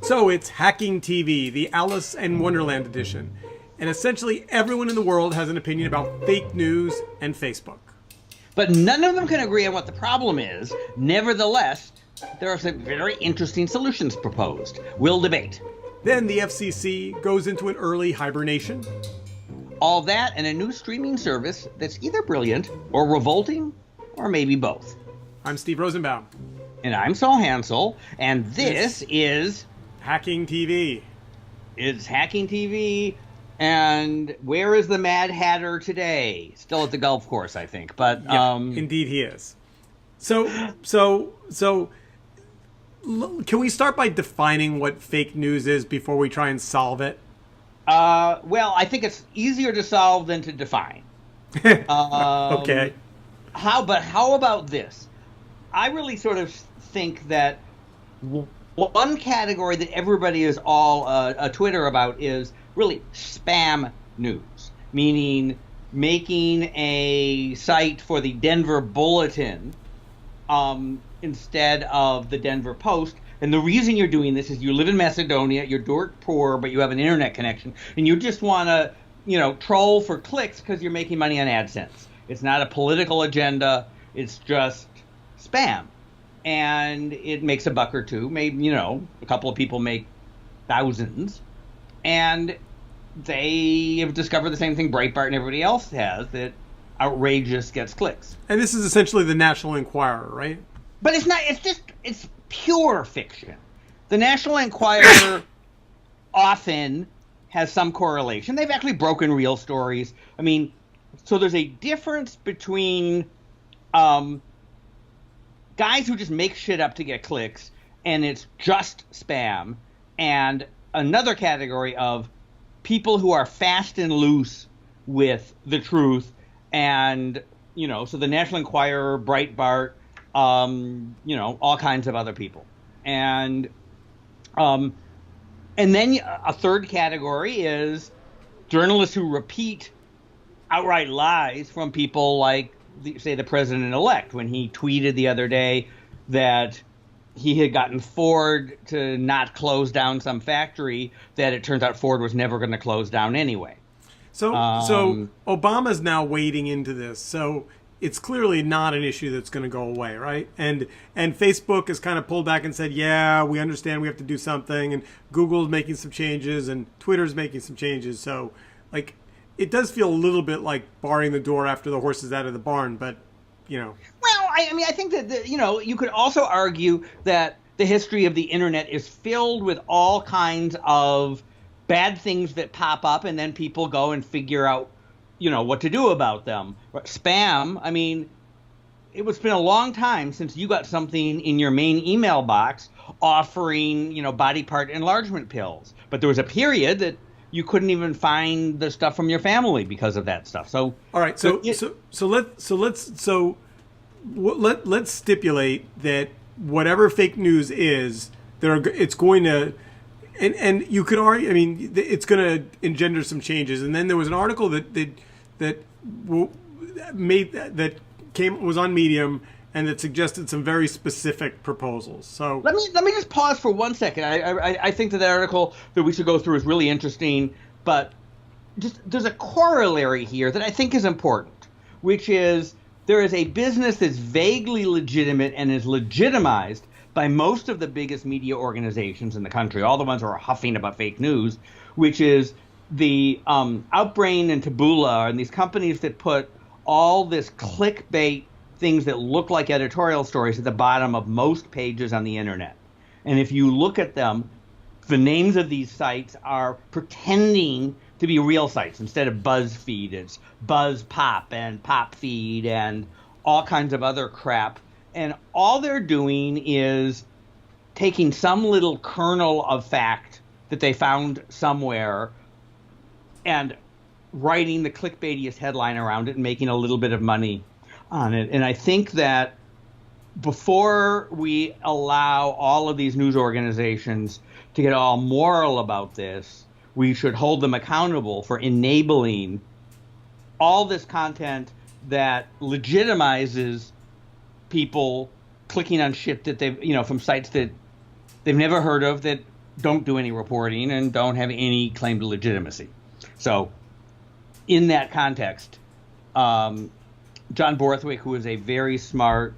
So it's Hacking TV, the Alice in Wonderland edition. And essentially everyone in the world has an opinion about fake news and Facebook. But none of them can agree on what the problem is. Nevertheless, there are some very interesting solutions proposed. We'll debate. Then the FCC goes into an early hibernation. All that and a new streaming service that's either brilliant or revolting or maybe both. I'm Steve Rosenbaum. And I'm Saul Hansell, and this is Hacking TV. It's Hacking TV, and where is the Mad Hatter today? Still at the golf course, I think. But yeah, indeed he is. So, can we start by defining what fake news is before we try and solve it? Well, I think it's easier to solve than to define. Okay. How about this? I really sort of think that one category that everybody is all a Twitter about is really spam news, meaning making a site for the Denver Bulletin instead of the Denver Post. And the reason you're doing this is you live in Macedonia, you're dirt poor, but you have an internet connection, and you just want to, troll for clicks because you're making money on AdSense. It's not a political agenda. It's just spam. And it makes $1 or $2. Maybe, a couple of people make thousands. And they have discovered the same thing Breitbart and everybody else has, that outrageous gets clicks. And this is essentially the National Enquirer, right? But it's not. It's pure fiction. The National Enquirer often has some correlation. They've actually broken real stories. I mean, so there's a difference between guys who just make shit up to get clicks, and it's just spam, and another category of people who are fast and loose with the truth, and, so the National Enquirer, Breitbart, all kinds of other people. And then a third category is journalists who repeat outright lies from people like, say, the president-elect, when he tweeted the other day that he had gotten Ford to not close down some factory, that it turns out Ford was never going to close down anyway. So Obama's now wading into this. So it's clearly not an issue that's going to go away, right? And Facebook has kind of pulled back and said, yeah, we understand we have to do something. And Google's making some changes and Twitter's making some changes. So, it does feel a little bit like barring the door after the horse is out of the barn, but, Well, I think that, you could also argue that the history of the internet is filled with all kinds of bad things that pop up, and then people go and figure out, what to do about them. Spam, it's been a long time since you got something in your main email box offering, body part enlargement pills. But there was a period that you couldn't even find the stuff from your family because of that stuff. So all right, let's stipulate that whatever fake news is, it's going to, and you could argue, it's going to engender some changes. And then there was an article that was on Medium and that suggested some very specific proposals. So let me just pause for 1 second. I think that article that we should go through is really interesting, but there's a corollary here that I think is important, which is there is a business that's vaguely legitimate and is legitimized by most of the biggest media organizations in the country, all the ones who are huffing about fake news, which is the Outbrain and Taboola and these companies that put all this clickbait things that look like editorial stories at the bottom of most pages on the internet. And if you look at them, the names of these sites are pretending to be real sites. Instead of BuzzFeed, it's BuzzPop and PopFeed and all kinds of other crap. And all they're doing is taking some little kernel of fact that they found somewhere and writing the clickbaitiest headline around it and making a little bit of money on it. And I think that before we allow all of these news organizations to get all moral about this, we should hold them accountable for enabling all this content that legitimizes people clicking on shit that they've, from sites that they've never heard of, that don't do any reporting and don't have any claim to legitimacy. So in that context, John Borthwick, who is a very smart,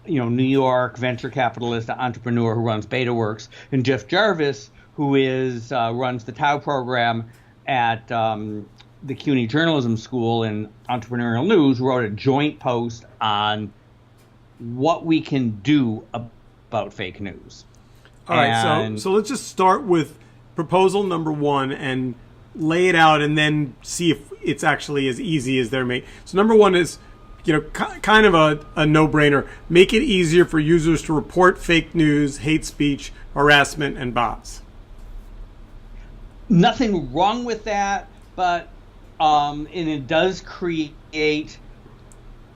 New York venture capitalist entrepreneur who runs BetaWorks, and Jeff Jarvis, who runs the Tau program at the CUNY Journalism School in Entrepreneurial News, wrote a joint post on what we can do about fake news. All right, so let's just start with proposal number 1 and lay it out, and then see if it's actually as easy as they're made. So number 1 is, kind of a no-brainer. Make it easier for users to report fake news, hate speech, harassment, and bots. Nothing wrong with that, but and it does create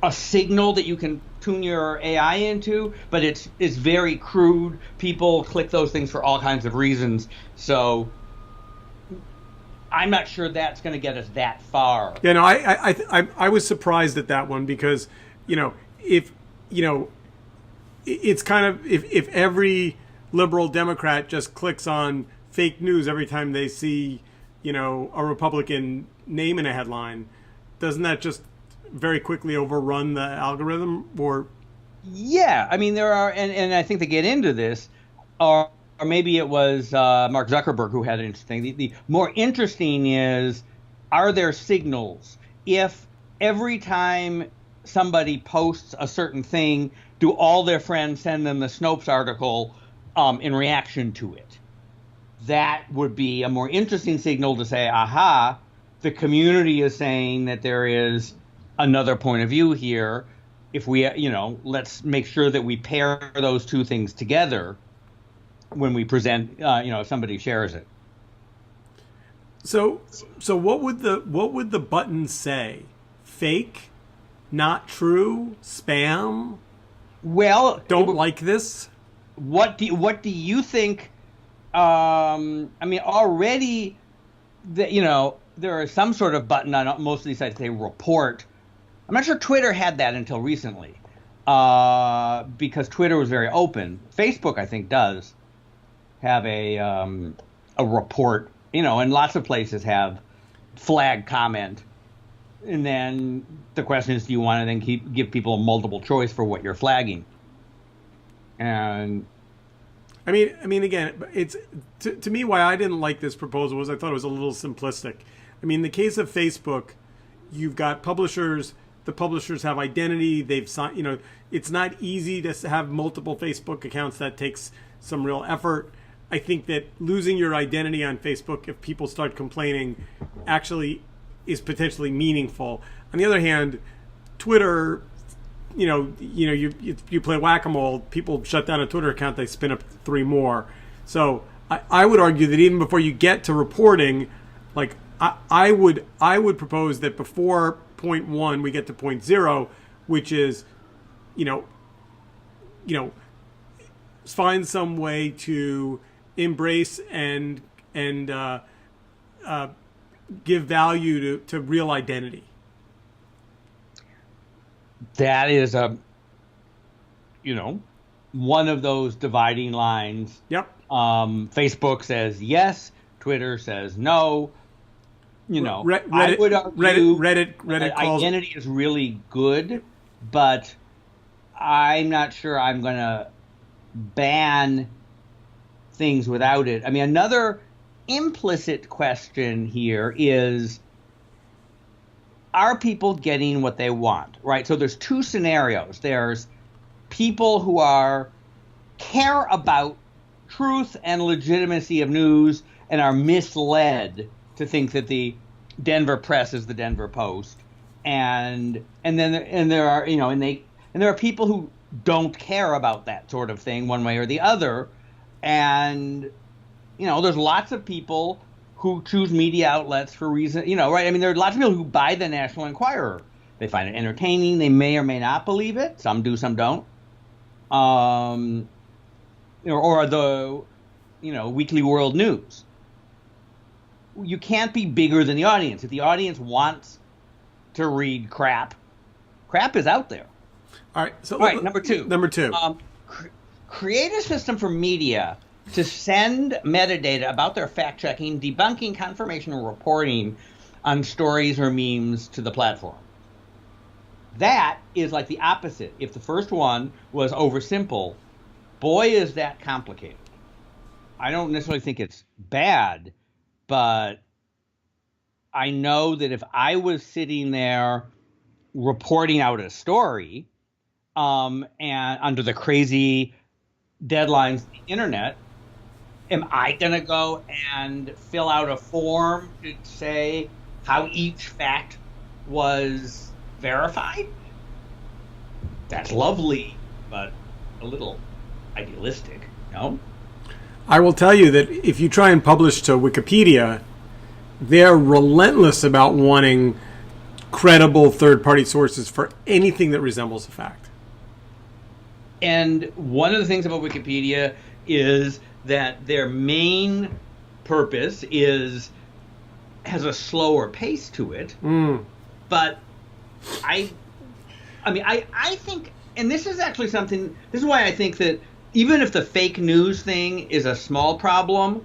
a signal that you can tune your AI into, but it's very crude. People click those things for all kinds of reasons, so I'm not sure that's going to get us that far. Yeah, no, I was surprised at that one because, if it's kind of if every liberal Democrat just clicks on fake news every time they see, a Republican name in a headline, doesn't that just very quickly overrun the algorithm? Or yeah, I mean there are, and I think they get into this, or maybe it was Mark Zuckerberg who had an interesting. The more interesting is, are there signals? If every time somebody posts a certain thing, do all their friends send them the Snopes article in reaction to it? That would be a more interesting signal to say, aha, the community is saying that there is another point of view here. If we, let's make sure that we pair those two things together when we present, if somebody shares it. So what would the button say? Fake, not true, spam? Well, don't like this. What do you think? Already, there is some sort of button on most of these sites. They report. I'm not sure Twitter had that until recently, because Twitter was very open. Facebook, I think, does have a report, and lots of places have flag comment. And then the question is, do you want to then give people a multiple choice for what you're flagging? And I mean, again, it's to me why I didn't like this proposal was I thought it was a little simplistic. I mean, in the case of Facebook, you've got publishers. The publishers have identity. They've signed. It's not easy to have multiple Facebook accounts. That takes some real effort. I think that losing your identity on Facebook, if people start complaining, actually is potentially meaningful. On the other hand, Twitter, you play whack-a-mole, people shut down a Twitter account, they spin up 3 more. So I would argue that even before you get to reporting, like I would propose that before point 1 we get to point 0, which is, find some way to embrace and give value to real identity. That is one of those dividing lines. Yep. Facebook says yes, Twitter says no. Reddit, I would argue Reddit calls identity is really good, but I'm not sure I'm going to ban things without it. I mean, another implicit question here is, are people getting what they want, right? So there's 2 scenarios. There's people who care about truth and legitimacy of news and are misled to think that the Denver Press is the Denver Post, and there are people who don't care about that sort of thing one way or the other, and there's lots of people who choose media outlets for reason, right? I mean, there are lots of people who buy the National Enquirer. They find it entertaining. They may or may not believe it. Some do, some don't. Or the, Weekly World News. You can't be bigger than the audience. If the audience wants to read crap is out there. All right. So all right, number two. Number two. Create a system for media to send metadata about their fact-checking, debunking, confirmation, or reporting on stories or memes to the platform. That is like the opposite. If the first one was oversimple, boy, is that complicated. I don't necessarily think it's bad, but I know that if I was sitting there reporting out a story, and under the crazy deadlines of the internet, am I going to go and fill out a form to say how each fact was verified? That's lovely, but a little idealistic, no? I will tell you that if you try and publish to Wikipedia, they're relentless about wanting credible third-party sources for anything that resembles a fact. And one of the things about Wikipedia is that their main purpose has a slower pace to it. But I think, and this is actually something, this is why I think that even if the fake news thing is a small problem,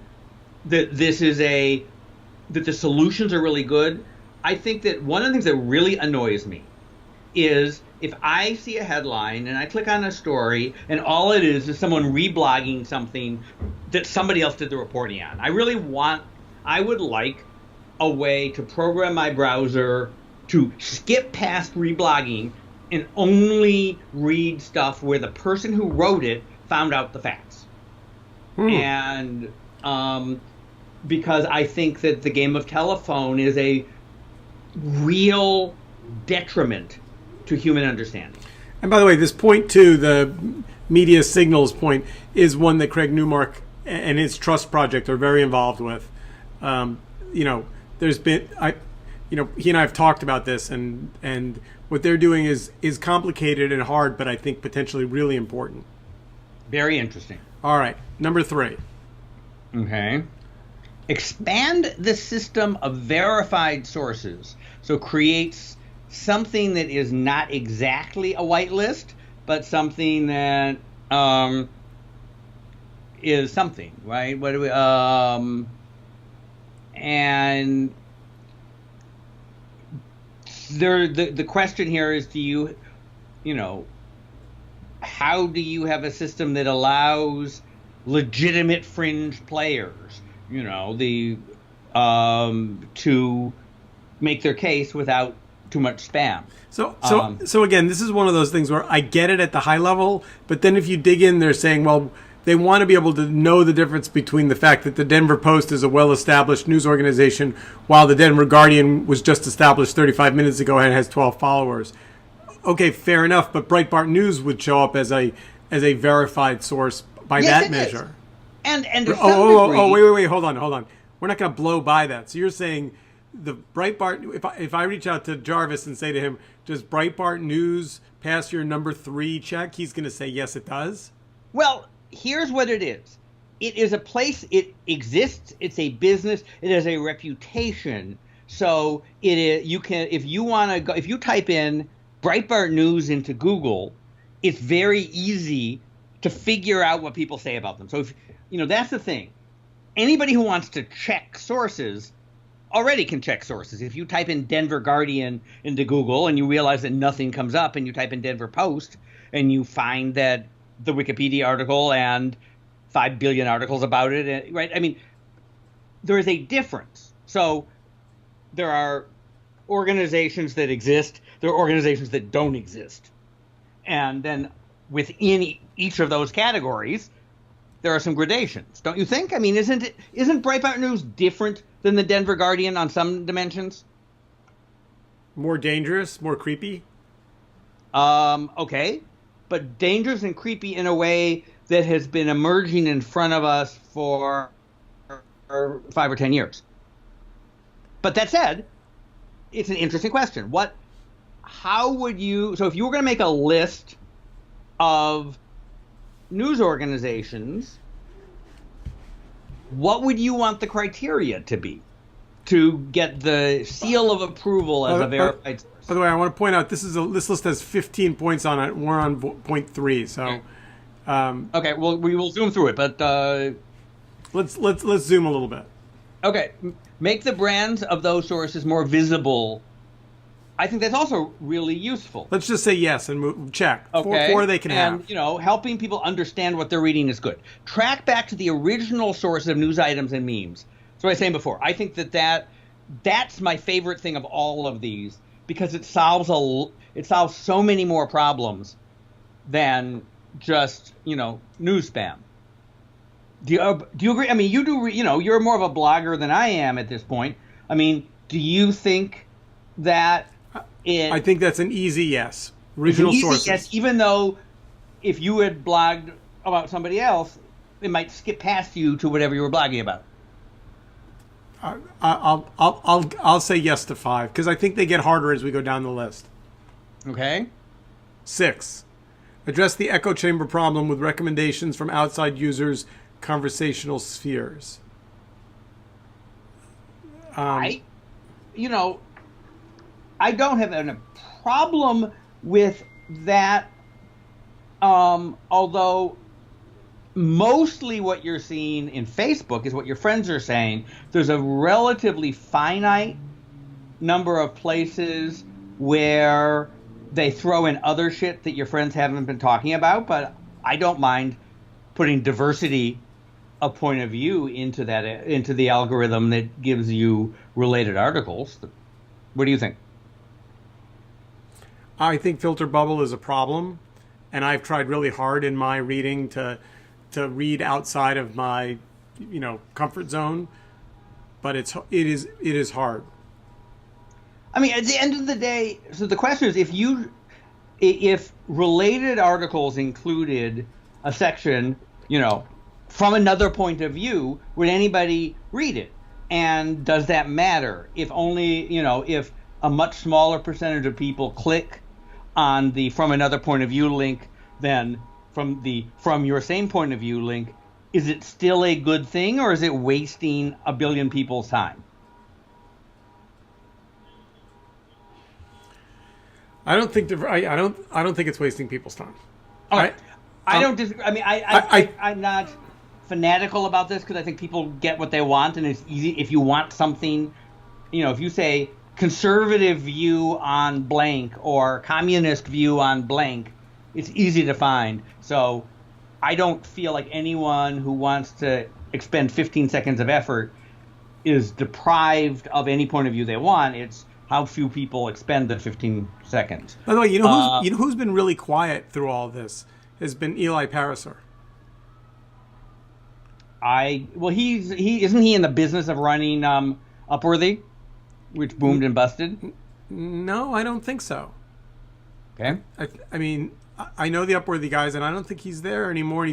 that the solutions are really good. I think that one of the things that really annoys me is if I see a headline and I click on a story and all it is someone reblogging something that somebody else did the reporting on. I would like a way to program my browser to skip past reblogging and only read stuff where the person who wrote it found out the facts. And because I think that the game of telephone is a real detriment to human understanding. And by the way, this point too, the media signals point, is one that Craig Newmark and his Trust Project are very involved with. There's been, he and I have talked about this, and what they're doing is complicated and hard, but I think potentially really important. Very interesting. All right, number 3. Okay. Expand the system of verified sources. So creates something that is not exactly a whitelist, but something that is something, right? What do we and the question here is, how do you have a system that allows legitimate fringe players, to make their case without too much spam? So again, this is one of those things where I get it at the high level, but then if you dig in, they're saying, well, they want to be able to know the difference between the fact that the Denver Post is a well-established news organization, while the Denver Guardian was just established 35 minutes ago and has 12 followers. Okay, fair enough, but Breitbart News would show up as a verified source by that measure. And to some degree, wait, hold on. We're not going to blow by that. So you're saying the Breitbart, if I reach out to Jarvis and say to him, does Breitbart News pass your number 3 check? He's going to say, yes, it does. Well, here's what it is. It is a place, it exists, it's a business, it has a reputation. So it is, you can, if you want to go, if you type in Breitbart News into Google, it's very easy to figure out what people say about them. So if, that's the thing. Anybody who wants to check sources already can check sources. If you type in Denver Guardian into Google and you realize that nothing comes up, and you type in Denver Post and you find that the Wikipedia article and 5 billion articles about it, right? I mean, there is a difference. So there are organizations that exist, there are organizations that don't exist. And then within each of those categories, there are some gradations, don't you think? I mean, isn't Breitbart News different than the Denver Guardian on some dimensions? More dangerous, more creepy? Okay. But dangerous and creepy in a way that has been emerging in front of us for 5 or 10 years. But that said, it's an interesting question. So if you were going to make a list of news organizations, what would you want the criteria to be to get the seal of approval as a verified source? By the way, I want to point out this list has 15 points on it. We're on point 3, so. Okay, well, we will zoom through it, but let's zoom a little bit. Okay, make the brands of those sources more visible. I think that's also really useful. Let's just say yes and check. Okay. Four they can have. And, helping people understand what they're reading is good. Track back to the original source of news items and memes. That's what I was saying before. I think that's my favorite thing of all of these, because it solves so many more problems than just, news spam. Do you agree? I mean, you do. You're more of a blogger than I am at this point. I mean, do you think that I think that's an easy yes. Original sources. Yes, even though if you had blogged about somebody else, it might skip past you to whatever you were blogging about. I'll say yes to 5 because I think they get harder as we go down the list. Okay. 6. Address the echo chamber problem with recommendations from outside users' conversational spheres. I don't have a problem with that, although mostly what you're seeing in Facebook is what your friends are saying. There's a relatively finite number of places where they throw in other shit that your friends haven't been talking about, but I don't mind putting diversity of point of view into the algorithm that gives you related articles. What do you think? I think filter bubble is a problem, and I've tried really hard in my reading to read outside of my comfort zone, but it is hard. I mean, at the end of the day, so the question is, if related articles included a section, from another point of view, would anybody read it? And does that matter? If only, if a much smaller percentage of people click on the from another point of view link than from your same point of view link, is it still a good thing, or is it wasting a billion people's time? I don't think it's wasting people's time. All right. I don't disagree. I mean, I'm not fanatical about this because I think people get what they want, and it's easy. If you want something, if you say conservative view on blank or communist view on blank, it's easy to find. So I don't feel like anyone who wants to expend 15 seconds of effort is deprived of any point of view they want. It's how few people expend the 15 seconds. By the way, who's been really quiet through all this has been Eli Pariser. He isn't he in the business of running Upworthy, which boomed and busted? No, I don't think so. Okay. I mean, I know the Upworthy guys, and I don't think he's there anymore.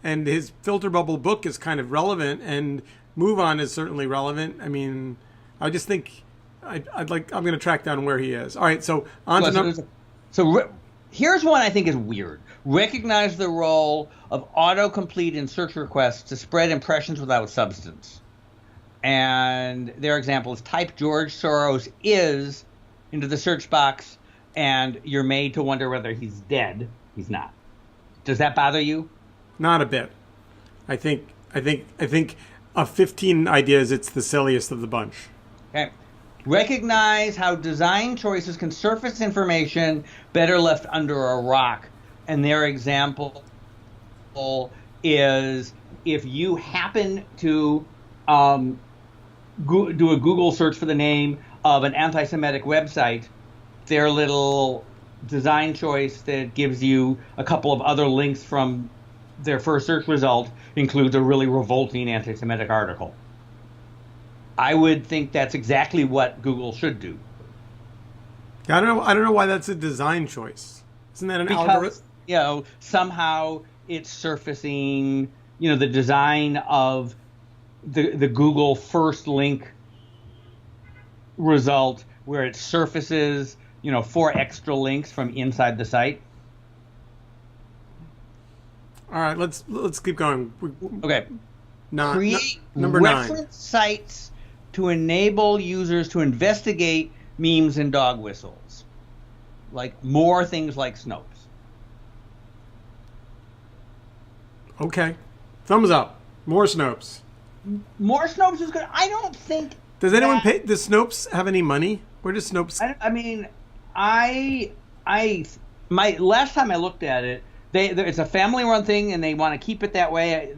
And his filter bubble book is kind of relevant, and Move On is certainly relevant. I mean, I just think I'm going to track down where he is. All right, so on to number. So here's one I think is weird. Recognize the role of autocomplete in search requests to spread impressions without substance. And their example is type George Soros is into the search box, and you're made to wonder whether he's dead. He's not. Does that bother you? Not a bit. I think of 15 ideas, it's the silliest of the bunch. Okay. Recognize how design choices can surface information better left under a rock. And their example is if you happen to do a Google search for the name of an anti-Semitic website, their little design choice that gives you a couple of other links from their first search result includes a really revolting anti-Semitic article. I would think that's exactly what Google should do. I don't know why that's a design choice. Isn't that an algorithm? Somehow it's surfacing, the design of the Google first link result where it surfaces, 4 extra links from inside the site. All right, let's keep going. Okay. Create number 9. Reference sites to enable users to investigate memes and dog whistles. Like more things like Snopes. Okay. Thumbs up. More Snopes. more Snopes is good. I don't think. Does anyone pay? Does Snopes have any money? Where does Snopes? I mean, my last time I looked at it, it's a family-run thing, and they want to keep it that way.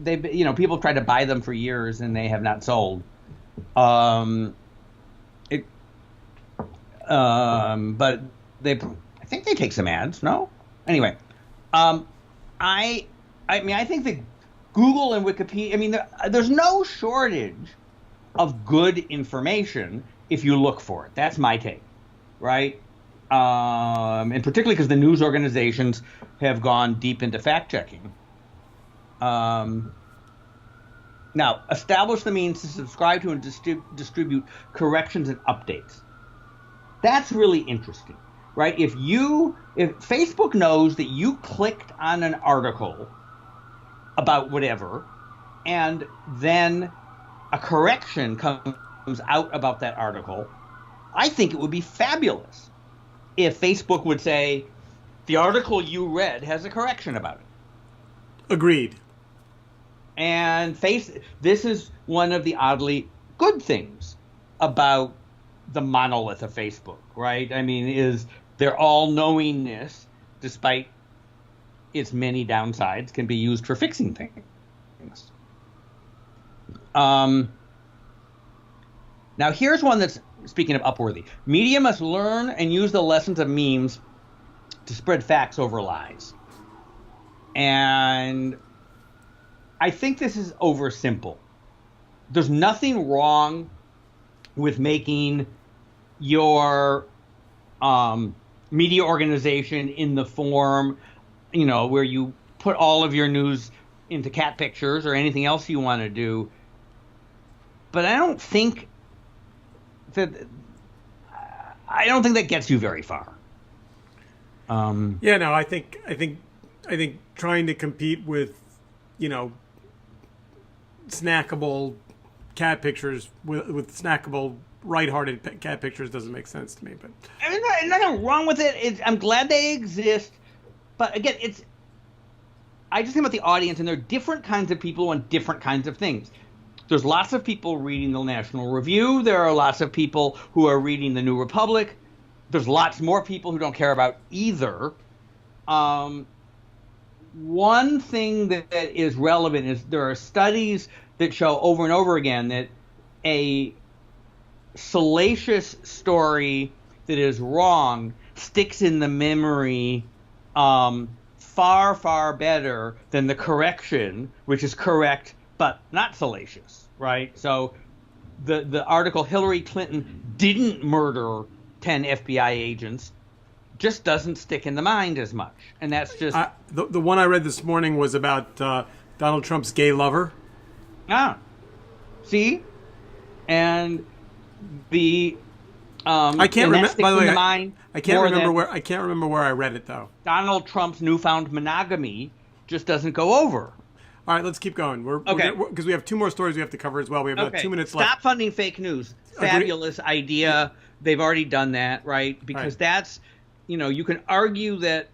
People tried to buy them for years, and they have not sold. But I think they take some ads. No, anyway, I think that Google and Wikipedia. I mean, there's no shortage of good information if you look for it. That's my take, right? And particularly because the news organizations have gone deep into fact-checking. Now, establish the means to subscribe to and distribute corrections and updates. That's really interesting, right? If Facebook knows that you clicked on an article about whatever, and then a correction comes out about that article, I think it would be fabulous if Facebook would say, the article you read has a correction about it. Agreed. And this is one of the oddly good things about the monolith of Facebook, right? I mean, is their all-knowingness, despite its many downsides, can be used for fixing things. Now, here's one that's, speaking of Upworthy. Media must learn and use the lessons of memes to spread facts over lies. And I think this is oversimple. There's nothing wrong with making your media organization in the form, where you put all of your news into cat pictures or anything else you want to do. But I don't think that gets you very far. I think trying to compete with, snackable cat pictures with snackable right-hearted cat pictures doesn't make sense to me. But there's nothing wrong with it. I'm glad they exist, but again, I just think about the audience, and there are different kinds of people on different kinds of things. There's lots of people reading the National Review. There are lots of people who are reading the New Republic. There's lots more people who don't care about either. One thing that is relevant is there are studies that show over and over again that a salacious story that is wrong sticks in the memory far, far better than the correction, which is correct but not salacious, right? So the article, Hillary Clinton didn't murder 10 FBI agents, just doesn't stick in the mind as much. And that's just... The one I read this morning was about Donald Trump's gay lover. See? And the... I can't remember. By the way, I can't remember where I read it though. Donald Trump's newfound monogamy just doesn't go over. All right, let's keep going. Because we have two more stories we have to cover as well. We have about 2 minutes left. Stop funding fake news. Fabulous idea. They've already done that, right? Because that's, you can argue that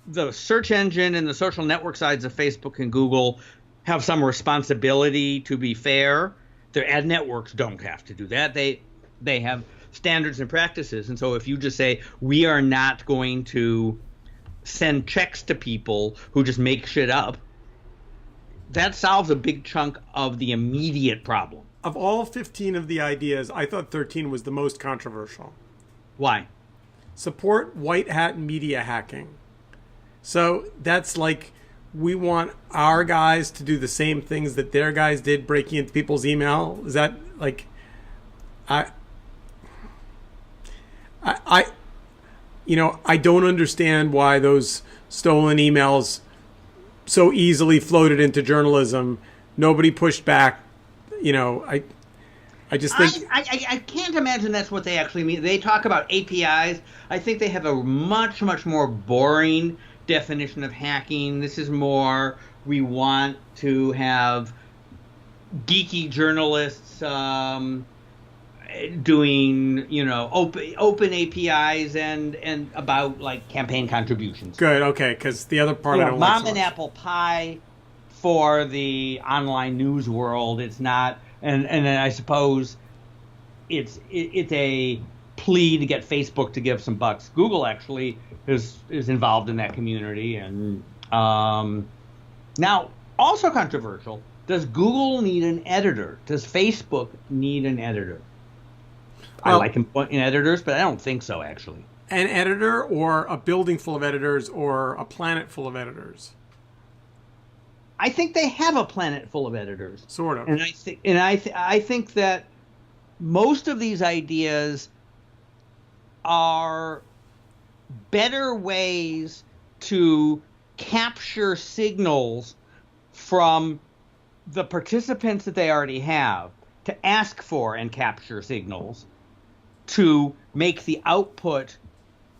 the search engine and the social network sides of Facebook and Google have some responsibility to be fair. Their ad networks don't have to do that. They have standards and practices. And so if you just say, we are not going to send checks to people who just make shit up, that solves a big chunk of the immediate problem. Of all 15 of the ideas, I thought 13 was the most controversial. Why? Support white hat media hacking. So that's like, we want our guys to do the same things that their guys did, breaking into people's email. Is that like, I don't understand why those stolen emails so easily floated into journalism. Nobody pushed back. I just think... I can't imagine that's what they actually mean. They talk about APIs. I think they have a much, much more boring definition of hacking. This is more, we want to have geeky journalists doing, open APIs and about like campaign contributions. Good, okay, because the other part I don't Mom like so and much. apple pie for the online news world. It's not, and then I suppose it's a plea to get Facebook to give some bucks. Google actually is involved in that community, and now also controversial. Does Google need an editor? Does Facebook need an editor? Well, I like important editors, but I don't think so, actually. An editor, or a building full of editors, or a planet full of editors? I think they have a planet full of editors. Sort of. And I think that most of these ideas are better ways to capture signals from the participants that they already have, to ask for and capture signals, to make the output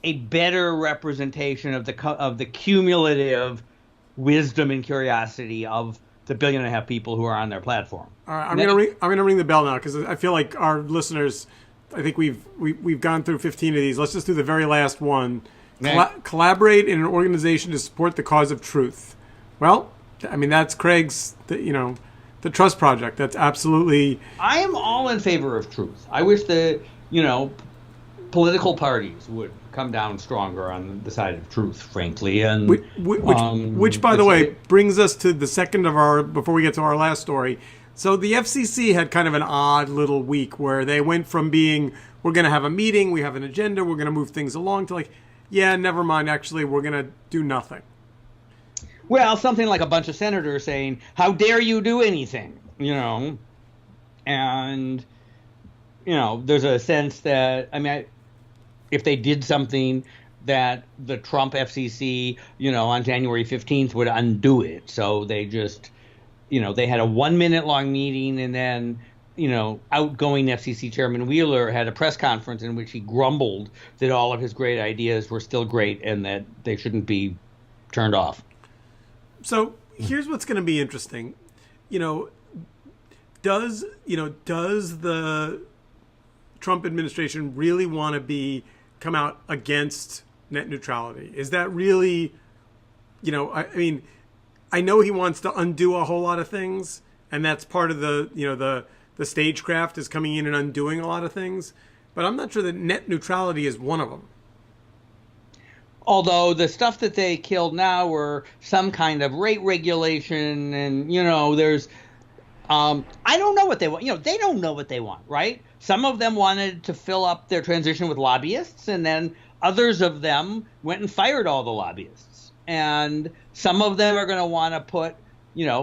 a better representation of the cumulative wisdom and curiosity of the 1.5 billion people who are on their platform. All right, I'm gonna ring the bell now, because I feel like our listeners, I think we've gone through 15 of these. Let's just do the very last one. Collaborate in an organization to support the cause of truth. Well, I mean, that's Craig's, the Trust Project. That's absolutely. I am all in favor of truth. I wish the political parties would come down stronger on the side of truth, frankly. And which by the way, brings us to the second of our, before we get to our last story. So the FCC had kind of an odd little week where they went from being, we're going to have a meeting, we have an agenda, we're going to move things along, to like, yeah, never mind, actually, we're going to do nothing. Well, something like a bunch of senators saying, how dare you do anything, and, there's a sense that, if they did something, that the Trump FCC, on January 15th would undo it. So they just, they had a 1 minute long meeting, and then, outgoing FCC Chairman Wheeler had a press conference in which he grumbled that all of his great ideas were still great and that they shouldn't be turned off. So here's what's going to be interesting. Does the Trump administration really want to come out against net neutrality? Is that really, I know he wants to undo a whole lot of things, and that's part of the stagecraft is coming in and undoing a lot of things, but I'm not sure that net neutrality is one of them. Although the stuff that they killed now were some kind of rate regulation, and there's I don't know what they want. They don't know what they want, right? Some of them wanted to fill up their transition with lobbyists, and then others of them went and fired all the lobbyists. And some of them are going to want to put,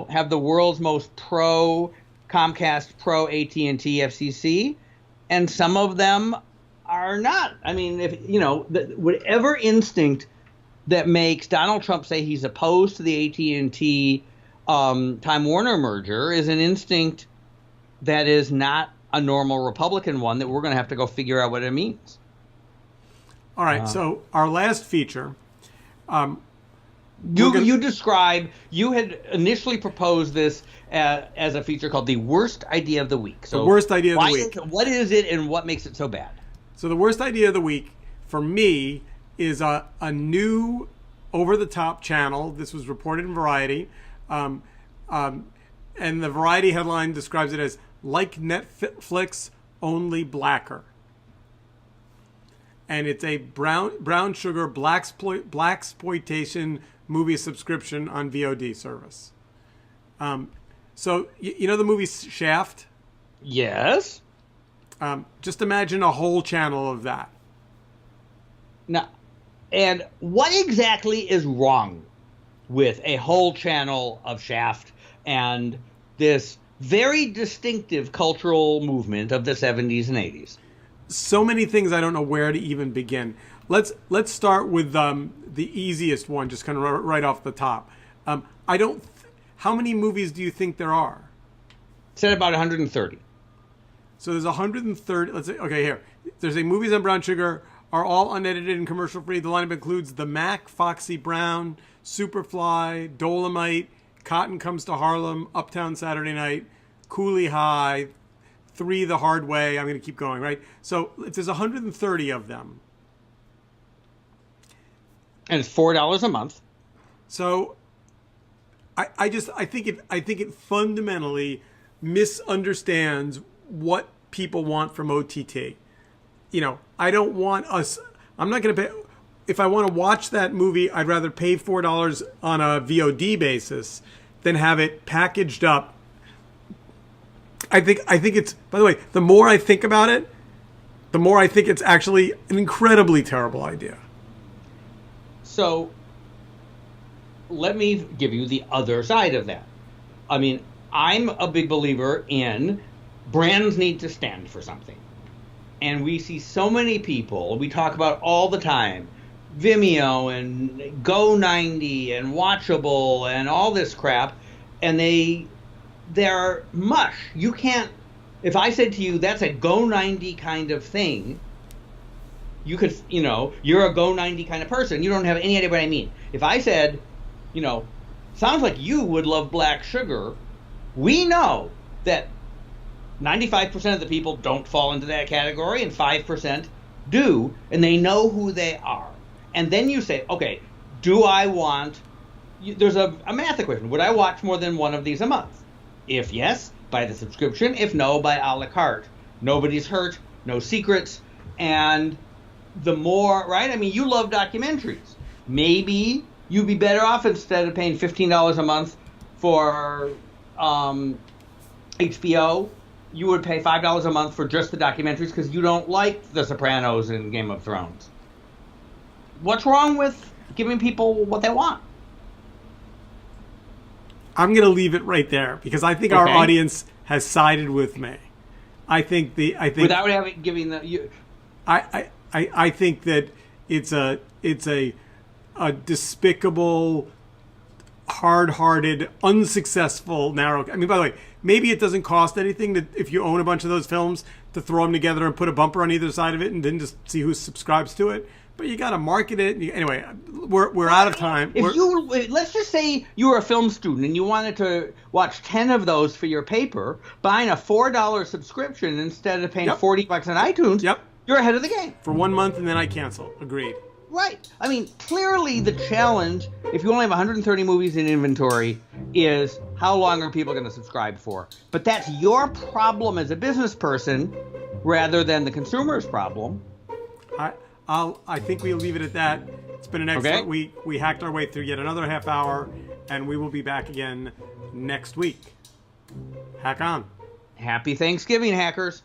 have the world's most pro Comcast, pro AT&T FCC, and some of them are not. If whatever instinct that makes Donald Trump say he's opposed to the AT&T Time Warner merger is an instinct that is not a normal Republican one, that we're going to have to go figure out what it means. All right. So our last feature. You described, you had initially proposed this as a feature called the worst idea of the week. So the worst idea of the week. What is it, and what makes it so bad? So the worst idea of the week for me is a new over-the-top channel. This was reported in Variety. And the Variety headline describes it as like Netflix, only blacker. And it's a brown sugar Blaxploitation movie subscription on VOD service. So you know the movie Shaft? Yes. Just imagine a whole channel of that. Now, and what exactly is wrong with a whole channel of Shaft and this very distinctive cultural movement of the 70s and 80s? So many things, I don't know where to even begin. Let's start with the easiest one, just kind of right off the top. How many movies do you think there are? Said about 130. So there's 130. Let's say, okay, here. There's movies on brown sugar are all unedited and commercial free. The lineup includes The Mac, Foxy Brown, Superfly, Dolomite, Cotton Comes to Harlem, Uptown Saturday Night, Cooley High, 3 The Hard Way. I'm going to keep going, right? So if there's 130 of them. And it's $4 a month. So I think it fundamentally misunderstands what people want from OTT. You know, I don't want us. I'm not going to pay. If I want to watch that movie, I'd rather pay $4 on a VOD basis than have it packaged up. I think it's. By the way, the more I think about it, the more I think it's actually an incredibly terrible idea. So, let me give you the other side of that. I mean, I'm a big believer in brands need to stand for something. And we see so many people, we talk about all the time, Vimeo and Go90 and Watchable and all this crap, and they're mush. You can't, if I said to you, that's a Go90 kind of thing, you could, you know, you're a Go90 kind of person. You don't have any idea what I mean. If I said, you know, sounds like you would love black sugar, we know that 95% of the people don't fall into that category and 5% do, and they know who they are. And then you say, okay, do I want, there's a math equation. Would I watch more than one of these a month? If yes, buy the subscription. If no, buy a la carte. Nobody's hurt, no secrets. And the more, right? I mean, you love documentaries. Maybe you'd be better off instead of paying $15 a month for HBO, you would pay $5 a month for just the documentaries because you don't like The Sopranos and Game of Thrones. What's wrong with giving people what they want? I'm going to leave it right there because I think our audience has sided with me. I think without having giving the I think that it's a despicable, hard-hearted, unsuccessful narrow. I mean, by the way, maybe it doesn't cost anything that if you own a bunch of those films to throw them together and put a bumper on either side of it and then just see who subscribes to it. But you got to market it. Anyway, we're out of time. Let's just say you were a film student and you wanted to watch 10 of those for your paper, buying a $4 subscription instead of paying $40 on iTunes. Yep. You're ahead of the game. For 1 month and then I cancel. Agreed. Right. I mean, clearly the challenge, if you only have 130 movies in inventory, is how long are people going to subscribe for? But that's your problem as a business person rather than the consumer's problem. I think we'll leave it at that. It's been an excellent week. We hacked our way through yet another half hour, and we will be back again next week. Hack on. Happy Thanksgiving, hackers.